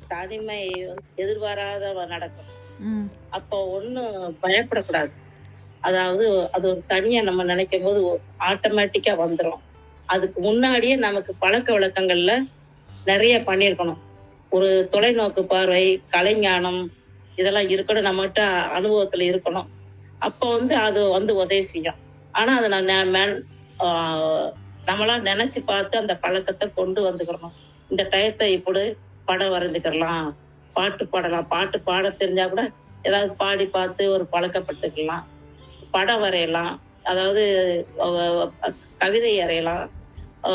தனிமை எதிர்பாராத நடக்கும். ம். அப்போ ஒண்ணும் பயப்படக்கூடாது. அதாவது அது ஒரு தனியா நம்ம நினைக்கும்போது ஆட்டோமேட்டிக்கா வந்துரும். அதுக்கு முன்னாடியே நமக்கு பழக்கவழக்கங்கள்ல நெறைய பண்ணியிருக்கணும். ஒரு தொலைநோக்கு பார்வை, கலைஞானம் இதெல்லாம் இருக்கணும். நம்மகிட்ட அனுபவத்துல இருக்கணும். அப்போ அது உதவி செய்யும். ஆனா அத நான் ந மென் ஆ நம்மளா நெனச்சு பார்த்து அந்த பழக்கத்த கொண்டு வந்துக்கிறணும். இந்த டயத்த இப்படி படம் வரைஞ்சுக்கிறலாம், பாட்டு பாடலாம். பாட்டு பாடத் தெரிஞ்சா கூட ஏதாவது பாடி பார்த்து ஒரு பழக்கப்பட்டுக்கலாம். படம் வரையலாம். அதாவது அ அ கவிதை வரையலாம்.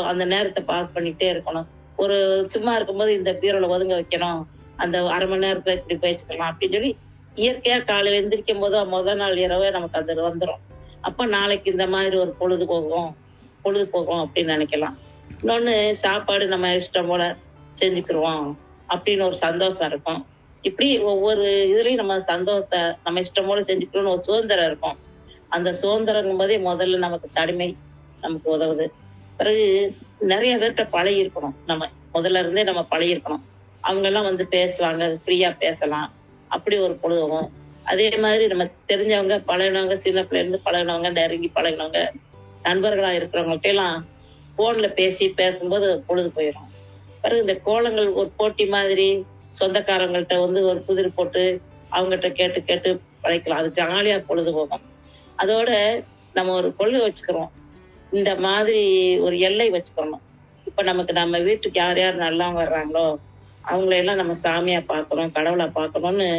அந்த நேரத்த பாஸ் பண்ணிட்டே இருக்கணும். ஒரு சும்மா இருக்கும்போது இந்த பீரோல ஒதுங்க வைக்கணும். அந்த 1/2 மணி நேரத்துல இப்படி பேசிக்கலாம் அப்படின்னு சொல்லி, இயற்கையா காலையில எந்திரிக்கும்போது முதல் நாள் இரவே நமக்கு அது வந்துரும். அப்ப நாளைக்கு இந்த மாதிரி ஒரு பொழுது போகும் அப்படின்னு நினைக்கலாம். இன்னொன்னு சாப்பாடு நம்ம இஷ்டம் போல செஞ்சுக்கிருவோம் அப்படின்னு ஒரு சந்தோஷம் இருக்கும். இப்படி ஒவ்வொரு இதுலயும் நம்ம சந்தோஷத்த நம்ம இஷ்டம் போல செஞ்சுக்கணும்னு ஒரு சுதந்திரம் இருக்கும். அந்த சுதந்திரங்கும் போதே முதல்ல நமக்கு தனிமை நமக்கு உதவுது. பிறகு நெறைய பேர்ட்ட பழகியிருக்கணும். நம்ம முதல்ல இருந்தே நம்ம பழகியிருக்கணும். அவங்கலாம் பேசுவாங்க. ஃப்ரீயா பேசலாம். அப்படி ஒரு பொழுது வரும். அதே மாதிரி நம்ம தெரிஞ்சவங்க, பழகுனவங்க, சின்ன பிள்ளைலருந்து பழகுனவங்க, நெருங்கி பழகுனவங்க, நண்பர்களா இருக்கிறவங்கள்ட்டலாம் ஃபோன்ல பேசும்போது பொழுது போயிரும். பிறகு இந்த கோலங்கள் ஒரு போட்டி மாதிரி சொந்தக்காரங்கள்ட்ட ஒரு புதிர் போட்டு அவங்கட்ட கேட்டு கேட்டு பழகிக்கலாம். அது ஜாலியா பொழுது போகும். அதோட நம்ம ஒரு கொள்கை வச்சுக்கிறோம். இந்த மாதிரி ஒரு எல்லை வச்சுக்கணும். இப்ப நம்ம வீட்டுக்கு யார் யார் நல்லவங்க வர்றாங்களோ, அவங்களையெல்லாம் நம்ம சாமியா பார்க்கணும், கடவுளா பார்க்கணும்னு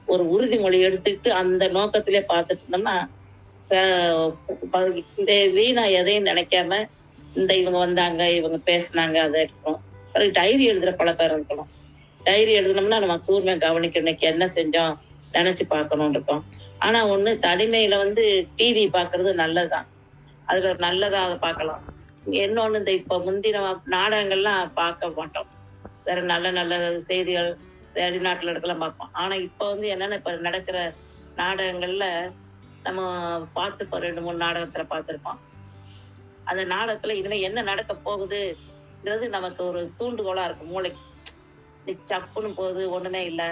ஒரு உறுதிமொழி எடுத்துக்கிட்டு அந்த நோக்கத்திலே பார்த்துட்டு இருந்தோம்னா, இந்த வீணா எதையும் நினைக்காம, இவங்க வந்தாங்க, இவங்க பேசுனாங்க, அதை இருக்கணும். பிறகு டைரி எழுதுற பழக்கம் இருக்கணும். டைரி எழுதுனோம்னா நம்ம கூர்மையா கவனிக்கணும். இன்னைக்கு என்ன செஞ்சோம், நினைச்சு பார்க்கணும்னு இருக்கோம். ஆனா தனிமையில டிவி பார்க்கறது நல்லதுதான். அதுல நல்லதா அதை பார்க்கலாம். இன்னொன்னு இப்ப முந்தின நாடகங்கள்லாம் பார்க்க மாட்டோம். வேற நல்ல நல்ல செய்திகள் வெளிநாட்டுல இருக்கலாம் பார்ப்போம். ஆனா இப்ப என்னன்னா இப்ப நடக்கிற நாடகங்கள்ல நம்ம பார்த்துப்போம். 2, 3 நாடகத்துல பார்த்திருப்போம். அந்த நாடகத்துல இதுல என்ன நடக்க போகுதுங்கிறது நமக்கு ஒரு தூண்டுகோலா இருக்கும் மூளைக்கு. சப்புன்னு போகுது, ஒண்ணுமே இல்ல.